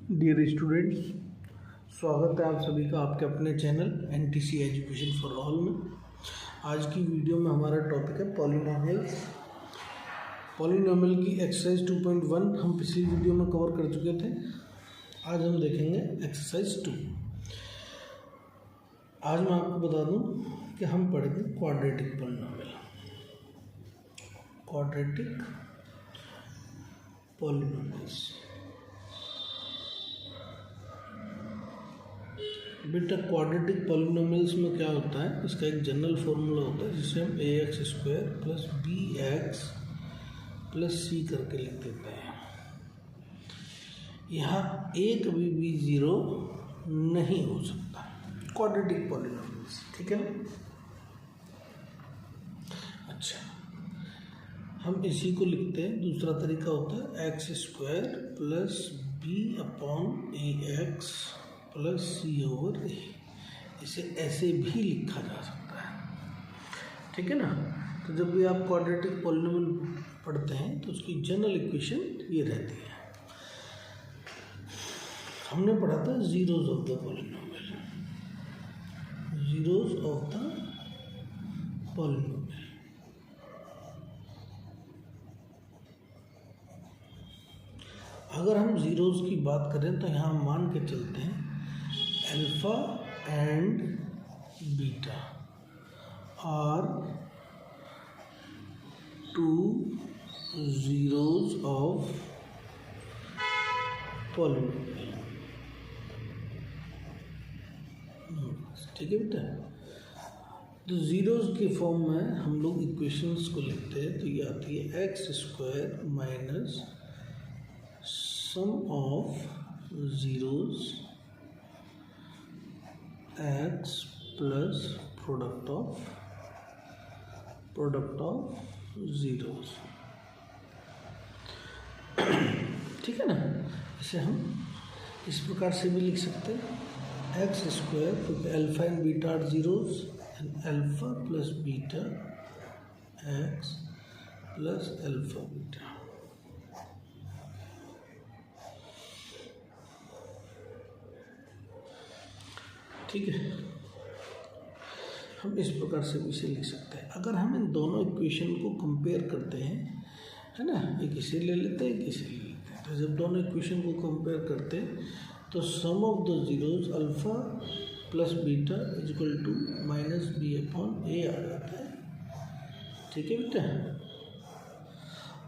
Dear students, स्वागत है आप सभी का आपके अपने channel NTC education for all में। आज की वीडियो में हमारा टॉपिक है पॉलिनोमियल्स। पॉलिनोमियल की एक्सरसाइज 2.1 हम पिछली वीडियो में कवर कर चुके थे। आज हम देखेंगे एक्सरसाइज 2। आज मैं आपको बता दूं कि हम पढ़ेंगे क्वाड्रेटिक पॉलिनोमियल। Quadratic polynomials. बेटा क्वाड्रेटिक पॉलिनोमियल्स में क्या होता है, इसका एक जनरल फॉर्मूला होता है जिसे हम ax² plus bx plus c करके लिख देते हैं। यहाँ a कभी भी 0 नहीं हो सकता क्वाड्रेटिक पॉलिनोमियल्स, ठीक है ना। अच्छा, हम इसी को लिखते हैं। दूसरा तरीका होता है x² plus b/ax plus c/a। इसे ऐसे भी लिखा जा सकता है, ठीक है ना। तो जब भी आप क्वाड्रेटिक पॉलिनोमियल पढ़ते हैं तो उसकी जनरल इक्वेशन ये रहती है। हमने पढ़ा था zeros of the polynomial. Zeros of the polynomial. अगर हम जीरोज की बात करें तो यहाँ मान के चलते हैं alpha and beta are two zeros of polynomial, ठीक है बेटा। तो जीरोज के फॉर्म में हम लोग इक्वेशंस को लिखते हैं तो ये आती है x² minus sum of zeros x plus product of zeros, ठीक है ना। इसे हम इस प्रकार से भी लिख सकते हैं x² क्योंकि alpha and beta are zeros and alpha plus beta x plus alpha beta. ठीक है, हम इस प्रकार से भी इसे लिख सकते हैं। अगर हम इन दोनों इक्वेशन को कंपेयर करते हैं, है ना, एक इसे ले लेते हैं, एक इसे ले लेते हैं। तो जब दोनों इक्वेशन को कंपेयर करते हैं तो sum of the zeros alpha plus beta is equal to minus b/a आ जाता है, ठीक है बेटा।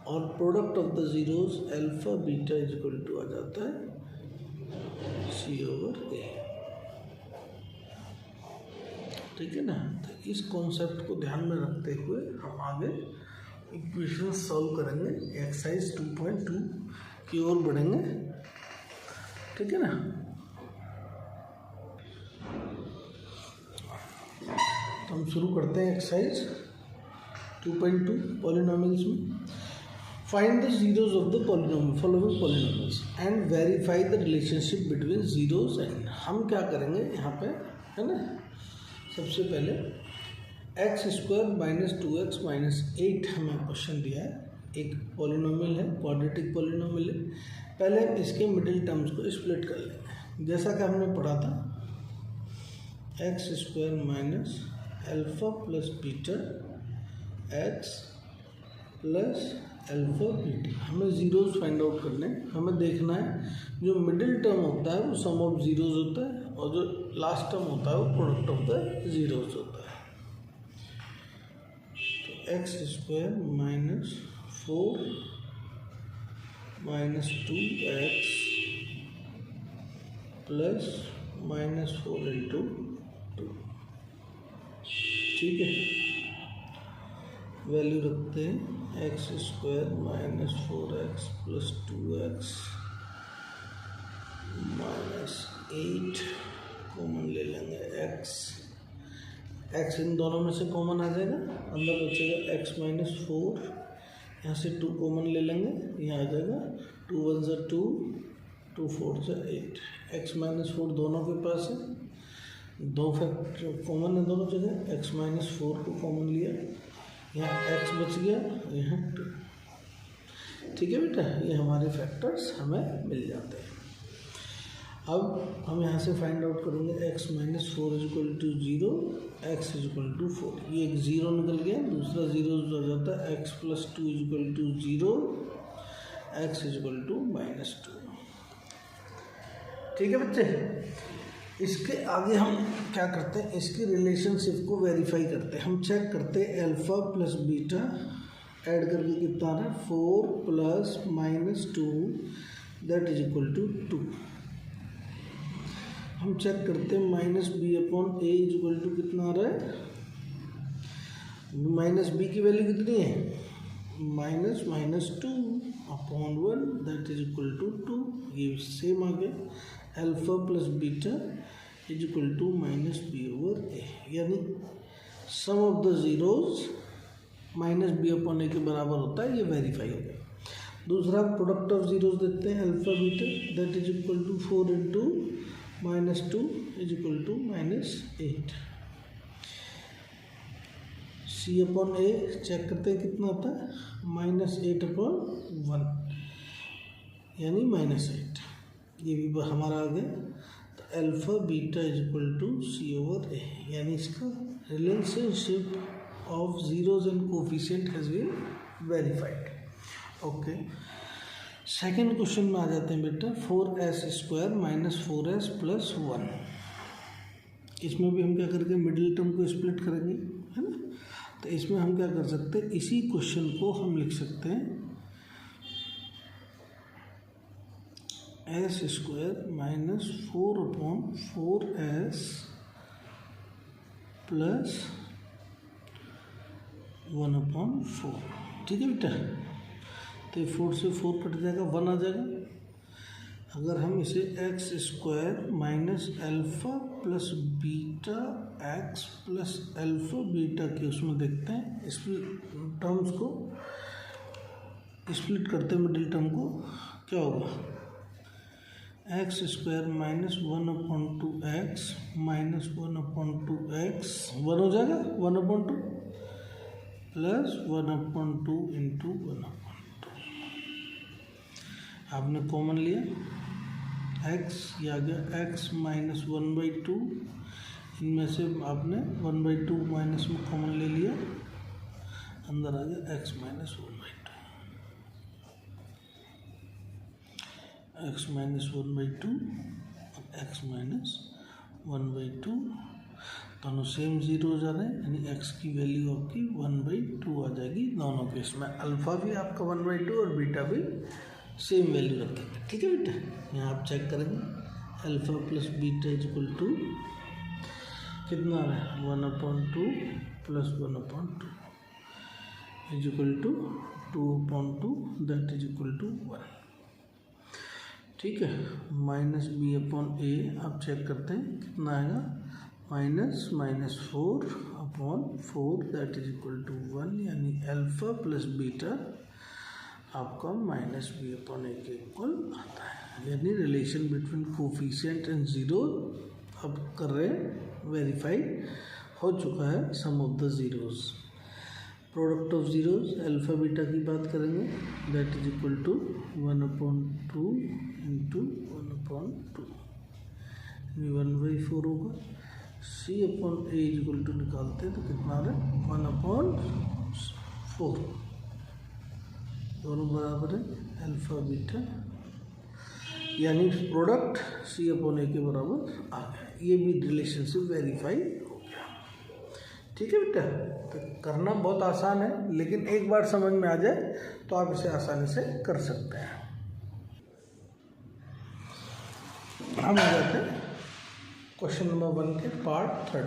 और product of the zeros alpha beta is equal to आ जाता है c/a, ठीक है ना। तो इस कॉन्सेप्ट को ध्यान में रखते हुए हम आगे इक्वेशन सॉल्व करेंगे, एक्सरसाइज 2.2 की ओर बढ़ेंगे, ठीक है ना। तो हम शुरू करते हैं एक्सरसाइज 2.2 पॉलिनोमियल्स में। Find the zeros of the polynomial following polynomials and verify the relationship between zeros and. हम क्या करेंगे यहाँ पे, है ना, सबसे पहले x² माइनस 2x माइनस 8 हमें क्वेश्चन दिया है। एक पॉलिनोमियल है, क्वाड्रेटिक पॉलिनोमियल है। पहले हम इसके मिडिल टर्म्स को स्प्लिट कर लेंगे, जैसा कि हमने पढ़ा था x² minus alpha plus beta x plus alpha beta. हमें जीरोज फाइंड आउट करने, हमें देखना है जो मिडिल टर्म होता है वो सम ऑफ जीरोज होता है और जो लास्ट टर्म होता है वो प्रोडक्ट ऑफ द जीरोज होता है। तो x² minus 4 minus 2x plus minus 4 into 2, ठीक है। वैल्यू रखते हैं x² minus 4x plus 2x minus 8, common ले लेंगे x इन दोनों में से कॉमन आ जाएगा, अंदर बचेगा x माइनस 4, यहाँ से 2 कॉमन ले लेंगे, यहाँ आ जाएगा 2 1 ज़ा 2, 2 4 ज़ा 8। x माइनस 4 दोनों के पास है, 2 फैक्टर कॉमन है दोनों जगह। x माइनस 4 को कॉमन लिया, यहाँ x बच गया, यहाँ 2, ठीक है बेटा। ये हमारे फैक्टर्स हमें मिल जाते हैं। अब हम यहाँ से फाइंड आउट करेंगे x minus 4 is equal to 0, x is equal to 4। ये एक 0 निकल गया, दूसरा 0 हो जाता है x plus 2 is equal to 0, x is equal to minus 2। ठीक है बच्चे, इसके आगे हम क्या करते हैं, इसकी रिलेशनशिप को वेरीफाई करते हैं। हम चेक करते हैं अल्फा प्लस बीटा ऐड करके कितना आ रहा है, 4 plus minus 2 that is equal to 2। हम चेक करते हैं minus B upon A is equal to कितना आ रहा है, माइनस बी की वैल्यू कितनी है, minus minus 2 upon 1 that is equal to 2। ये सेम आ गया, alpha plus beta is equal to minus B over A, यानी sum of the zeros minus B upon A के बराबर होता है। ये वेरीफाई हो गया। दूसरा प्रोडक्ट ऑफ जीरोज देखते हैं, alpha beta that is equal to 4 into minus 2 is equal to minus 8। C upon A check करते हैं कितना आता है, माइनस 8 अपॉन 1 यानी माइनस 8। ये भी हमारा आ गया। तो alpha beta is equal to C over A, यानी इसका relationship of zeros and coefficient has been verified. Okay, second question में आ जाते हैं बेटा, 4s square minus 4s plus 1। इसमें भी हम क्या करेंगे, मिडिल टर्म को स्प्लिट करेंगे, है ना। तो इसमें हम क्या कर सकते हैं, इसी क्वेश्चन को हम लिख सकते हैं s square minus 4 upon 4s plus 1 upon 4। ठीक है बेटा, तो 4 से 4 कट जाएगा, 1 आ जाएगा। अगर हम इसे x square minus alpha plus beta x plus alpha beta के उसमें देखते हैं, इस टर्म्स को स्प्लिट करते हैं मिडिल टर्म को, क्या होगा, x square minus 1 upon 2 x minus 1 upon 2 x 1 हो जाएगा, 1 upon 2 plus 1 upon 2 into 1 upon 2। आपने कॉमन लिया x, ये आ गया x माइनस 1/2, इनमें से आपने 1/2 माइनस में कॉमन ले लिया, अंदर आ गया x minus 1/2, x minus 1/2 x minus 1/2 दोनों सेम जीरो हो जा रहे हैं, यानी x की वैल्यू आपकी 1/2 आ जाएगी दोनों केस में। अल्फ़ा भी आपका 1/2 और बीटा भी सेम वैल्यू रखेंगे। ठीक है बेटा, यहाँ आप चेक करेंगे, alpha plus beta is equal to कितना आ रहा है, 1/2 plus 1/2 is equal to 2/2 that is equal to 1। ठीक है, माइनस बी अपॉन ए आप चेक करते हैं कितना आएगा, minus minus 4/4 that is equal to 1, यानी अल्फ़ा प्लस बीटा आपका माइनस बी अपॉन ए के इक्वल आता है। यानी relation between coefficient and zero अब कर रहे हैं, वेरीफाइड हो चुका है sum of the zeros. Product of zeros alpha beta की बात करेंगे, that is equal to 1/2 into 1/2 1/4 होगा। C upon A is equal to निकालते हैं तो कितना आ रहा है, 1/4, दोनों बराबर है अल्फ़ा बीटा, यानी प्रोडक्ट सी अपॉन ए के बराबर आ गया। ये भी रिलेशनशिप वेरीफाई हो गया। ठीक है बेटा, तो करना बहुत आसान है, लेकिन एक बार समझ में आ जाए तो आप इसे आसानी से कर सकते हैं। हम आ जाते हैं क्वेश्चन नंबर 1 के पार्ट 3।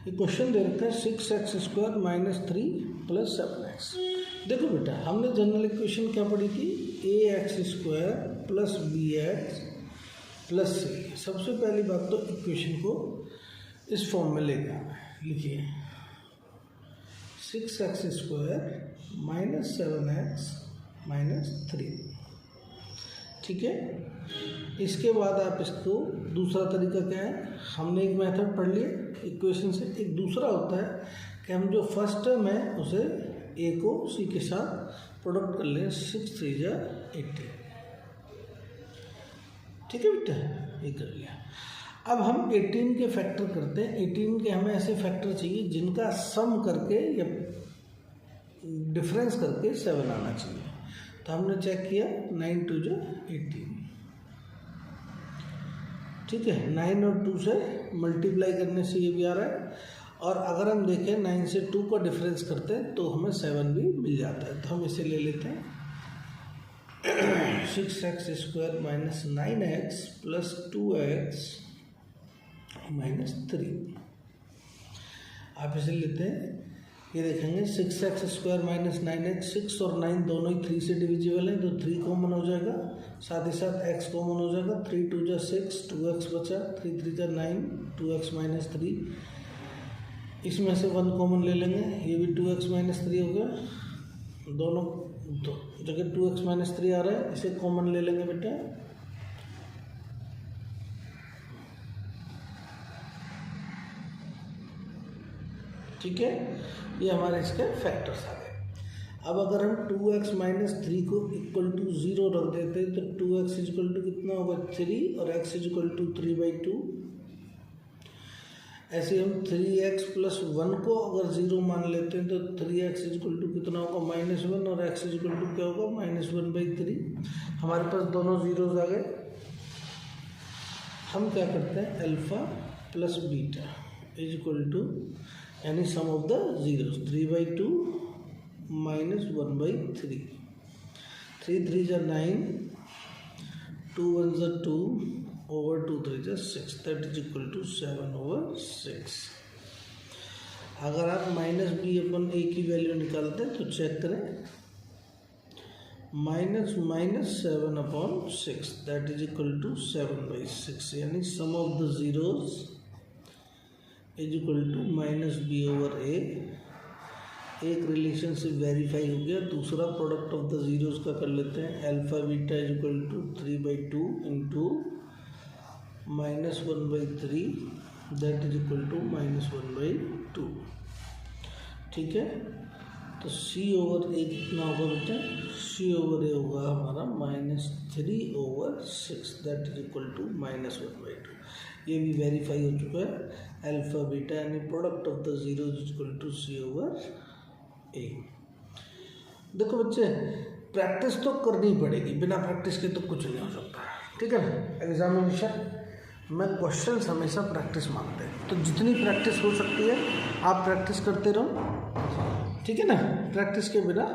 ये क्वेश्चन दे रखा है 6x square minus 3 plus 7x। देखो बेटा, हमने जनरल इक्वेशन क्या पढ़ी थी, ax square plus bx plus c। सबसे पहली बात तो इक्वेशन को इस फॉर्म में लेके आना है। लिखिए 6x square minus 7x minus 3। ठीक है, इसके बाद आप इसको दूसरा तरीका क्या है, हमने एक मेथड पढ़ लिया इक्वेशन से, एक दूसरा होता है कि हम जो फर्स्ट टर्म है उसे ए को सी के साथ प्रोडक्ट कर लें, 6 3 जा 18। ठीक है बेटा, ये कर लिया। अब हम 18 के फैक्टर करते हैं। 18 के हमें ऐसे फैक्टर चाहिए जिनका सम करके या डिफरेंस करके 7 आना चाहिए। तो हमने चेक किया 9 2 जो 18, ठीक है। 9 और 2 से मल्टीप्लाई करने से ये भी आ रहा है, और अगर हम देखें 9 से 2 का डिफरेंस करते हैं तो हमें 7 भी मिल जाता है। तो हम इसे ले लेते हैं 6x square minus 9x plus 2x minus 3। आप इसे लेते हैं, ये देखेंगे 6x स्क्वायर माइनस 9x, 6 और 9 दोनों ही 3 से डिविजिबल हैं, तो 3 कॉमन हो जाएगा, साथ ही साथ x कॉमन हो जाएगा। 3 2 जा 6, 2x बचा, 3 3 जा 9, 2x माइनस 3। इसमें से 1 कॉमन ले लेंगे, ये भी 2x माइनस 3 हो गया। दोनों जगह 2x माइनस 3 आ रहा है, इसे कॉमन ले लेंगे बेटा। ठीक है, ये हमारे इसके फैक्टर्स आ गए। अब अगर हम 2x माइनस 3 को इक्वल टू 0 रख देते हैं तो 2x इक्वल टू कितना होगा 3, और x इक्वल टू 3/2। ऐसे हम 3x प्लस 1 को अगर 0 मान लेते हैं तो 3x इक्वल टू कितना होगा -1, और x इक्वल टू क्या होगा -1/3। हमारे पास दोनों जीरोज आ गए। हम क्या करते हैं, alpha plus beta is equal to यानी sum of the zeros 3/2 minus 1/3। 3 3 जा 9, 2 1 जा 2, over 2 3 जा 6, दैट इज इक्वल टू 7/6। अगर आप माइनस बी अपन ए की वैल्यू निकालते हैं तो चेक करें, -7/6 दैट इज इक्वल टू 7/6, यानी sum of the zeros is equal to -b/a। एक रिलेशनशिप वेरीफाई हो गया। दूसरा प्रोडक्ट ऑफ द जीरोज का कर लेते हैं, alpha beta is equal to 3/2 into -1/3 that is equal to -1/2। ठीक है, तो c/a कितना होगा बेटा, c/a होगा हमारा -3/6 दैट इज इक्वल टू -1/2। ये भी वेरीफाई हो चुका है। अल्फा बीटा यानी product of the zero is equal to c/a। देखो बच्चे, प्रैक्टिस तो करनी पड़ेगी, बिना प्रैक्टिस के तो कुछ नहीं हो सकता। ठीक है ना, एग्जामिनेशन में क्वेश्चंस हमेशा प्रैक्टिस मांगते हैं, तो जितनी प्रैक्टिस हो सकती है आप प्रैक्टिस करते रहो। ठीक है ना, प्रैक्टिस के बिना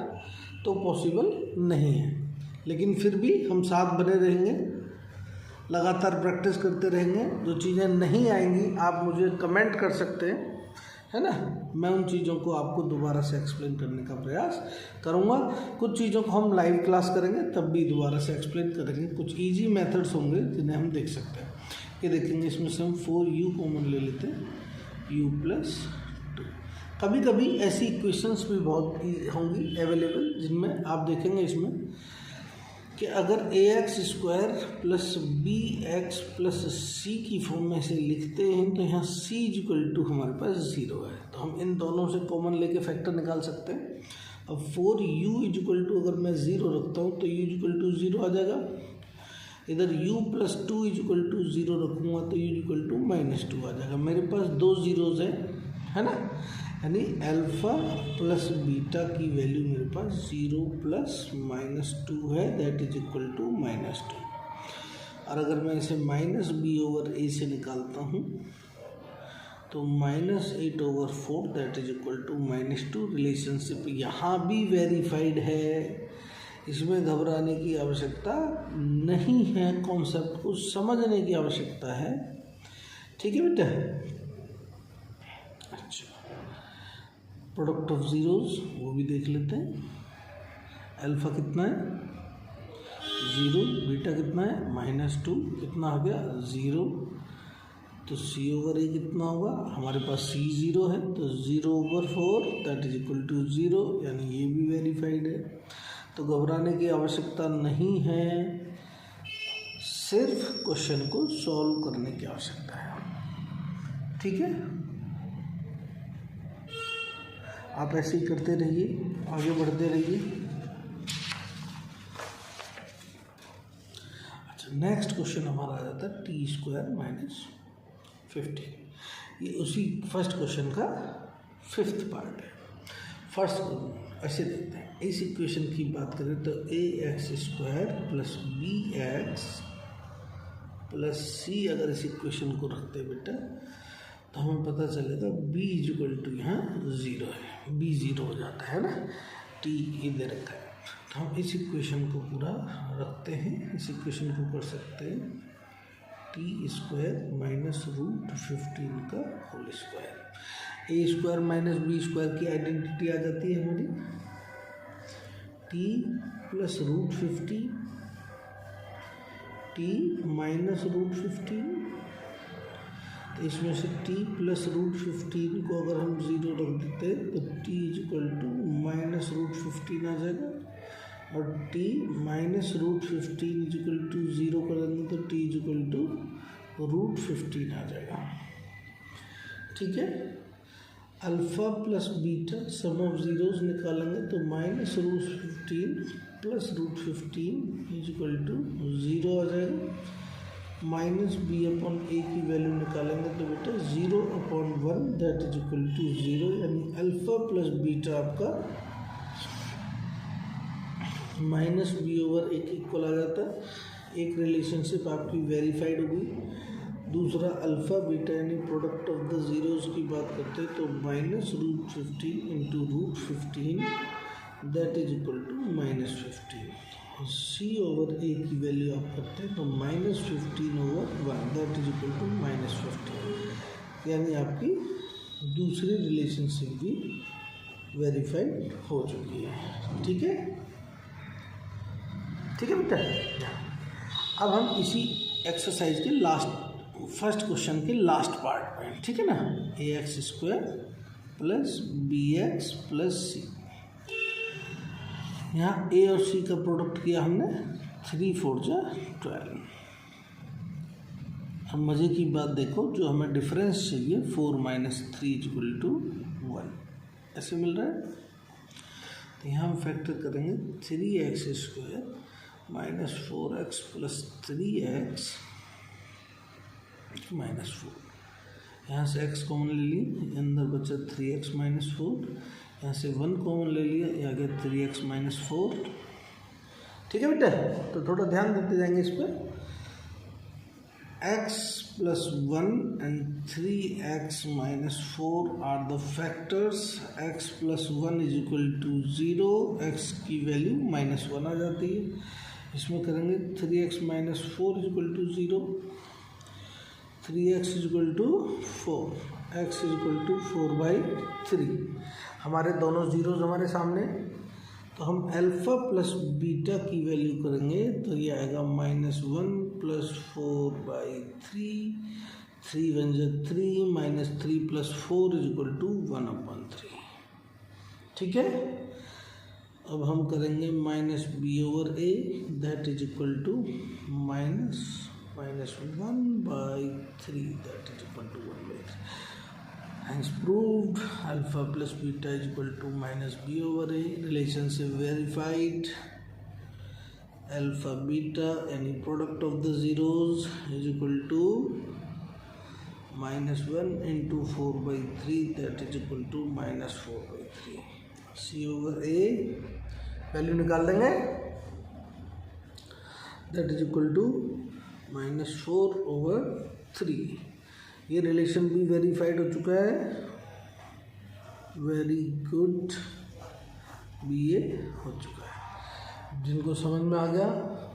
तो पॉसिबल नहीं है, लेकिन फिर भी हम साथ बने रहेंगे, लगातार प्रैक्टिस करते रहेंगे। जो चीज़ें नहीं आएंगी आप मुझे कमेंट कर सकते हैं, है ना, मैं उन चीज़ों को आपको दोबारा से एक्सप्लेन करने का प्रयास करूँगा। कुछ चीज़ों को हम लाइव क्लास करेंगे तब भी दोबारा से एक्सप्लेन करेंगे। कुछ इजी मेथड्स होंगे जिन्हें हम देख सकते हैं। ये देखेंगे, इसमें से हम 4u कॉमन ले लेते हैं, u+2। कभी कभी ऐसी इक्वेशंस भी बहुत होंगी अवेलेबल जिनमें आप देखेंगे इसमें कि अगर ax² प्लस bx+c की फॉर्म में से लिखते हैं तो यहाँ c = हमारे पास 0 है, तो हम इन दोनों से कॉमन लेके फैक्टर निकाल सकते हैं। अब 4u अगर मैं 0 रखता हूँ तो u 0 आ जाएगा। इधर u+2 0 रखूँगा तो u -2 आ जाएगा। मेरे पास दो जीरोज है ना, यानी अल्फ़ा प्लस बीटा की वैल्यू मेरे पास 0 + -2 है, दैट इज इक्वल टू -2। और अगर मैं इसे -b/a से निकालता हूँ तो -8/4 that is equal to -2। Relationship यहाँ भी वेरीफाइड है, इसमें घबराने की आवश्यकता नहीं है, कॉन्सेप्ट को समझने की आवश्यकता है। ठीक है बेटा, अच्छा, प्रोडक्ट ऑफ जीरोज वो भी देख लेते हैं। अल्फा कितना है 0, बीटा कितना है -2, कितना आ गया 0। तो c/a कितना होगा, हमारे पास c 0 है तो 0/4 दैट इज इक्वल टू 0, यानी ये भी वेरीफाइड है। तो घबराने की आवश्यकता नहीं है, सिर्फ क्वेश्चन को सॉल्व करने की आवश्यकता है। ठीक है, आप ऐसे ही करते रहिए, आगे बढ़ते रहिए। अच्छा, नेक्स्ट क्वेश्चन हमारा आ जाता है टी स्क्वायर माइनस 15। ये उसी फर्स्ट क्वेश्चन का फिफ्थ पार्ट है। फर्स्ट ऐसे देखते हैं, इस इक्वेशन की बात करें तो A X square plus B X plus C, अगर इस इक्वेशन को रखते हैं बेटा तो हमें पता चलेगा b इक्वल टू यहाँ 0 है, b 0 हो जाता है ना, t इधर रखा है। तो हम इस इक्वेशन को पूरा रखते हैं, इस इक्वेशन को कर सकते हैं टी स्क्वायर माइनस रूट 15 का whole square. A square minus B square की आइडेंटिटी आ जाती है हमारी T plus root 15 T minus root 15। तो इसमें से t प्लस रूट 15 को अगर हम 0 रख देते हैं तो t equal to minus root 15 आ जाएगा, और t minus root 15 equal to 0 करेंगे तो t इक्वल टू रूट 15 आ जाएगा। ठीक है, alpha plus beta sum of zeros निकालेंगे तो minus root 15 plus root 15 equal to 0 आ जाएगा। माइनस बी अपॉन ए की वैल्यू निकालेंगे तो बेटा 0 upon 1 that is equal to 0, यानी अल्फ़ा प्लस बीटा आपका माइनस बी ओवर ए के इक्वल आ जाता है। एक रिलेशनशिप आपकी वेरीफाइड हो गई। दूसरा अल्फ़ा बीटा यानी प्रोडक्ट ऑफ द जीरोस की बात करते हैं तो minus root 15 into root 15 that is equal to minus 15। C over A की वैल्यू आप करते हैं तो minus 15 over 1 that is equal to minus 15, यानी आपकी दूसरी रिलेशनशिप भी वेरीफाइड हो चुकी है। ठीक है, ठीक है बेटा। अब हम इसी एक्सरसाइज के फर्स्ट क्वेश्चन के लास्ट पार्ट पे, ठीक है ना, A X square plus B X plus C. यहाँ ए और सी का प्रोडक्ट किया हमने 3 4 जा 12। अब मज़े की बात देखो, जो हमें डिफरेंस चाहिए 4 माइनस 3 इक्वल टू 1 ऐसे मिल रहा है। तो यहाँ हम फैक्टर करेंगे 3x square minus 4x plus 3x minus 4। यहाँ से x कॉमन ले ली, अंदर बचा 3x माइनस 4, यहाँ से 1 कॉमन ले लिया, यहाँ गया 3x माइनस 4। ठीक है बेटा, तो थोड़ा ध्यान देते जाएंगे इस पर। x plus 1 and 3x minus 4 are the factors. x plus 1 is equal to 0, x की वैल्यू माइनस 1 आ जाती है। इसमें करेंगे 3x minus 4 is equal to 0, 3x is equal to 4, x is equal to 4/3। हमारे दोनों जीरोज हमारे सामने, तो हम अल्फ़ा प्लस बीटा की वैल्यू करेंगे तो ये आएगा -1 प्लस 4/3, 3 1 जा 3, minus 3 plus 4 is equal to 1/3। ठीक है, अब हम करेंगे minus B over a that is equal to minus 1/3 that is equal to 1/3। Hence proved alpha plus beta is equal to minus b over a. Relationship verified. Alpha beta any product of the zeros is equal to minus 1 into 4/3 that is equal to minus 4/3. c over a value निकाल देंगे, that is equal to minus 4/3। ये relation भी verified हो चुका है। Very good, B ए हो चुका है। जिनको समझ में आ गया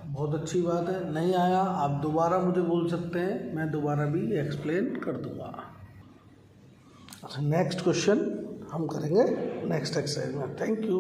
बहुत अच्छी बात है, नहीं आया आप दोबारा मुझे बोल सकते हैं, मैं दोबारा भी एक्सप्लेन कर दूंगा। नेक्स्ट क्वेश्चन हम करेंगे नेक्स्ट एक्सरसाइज में। Thank you.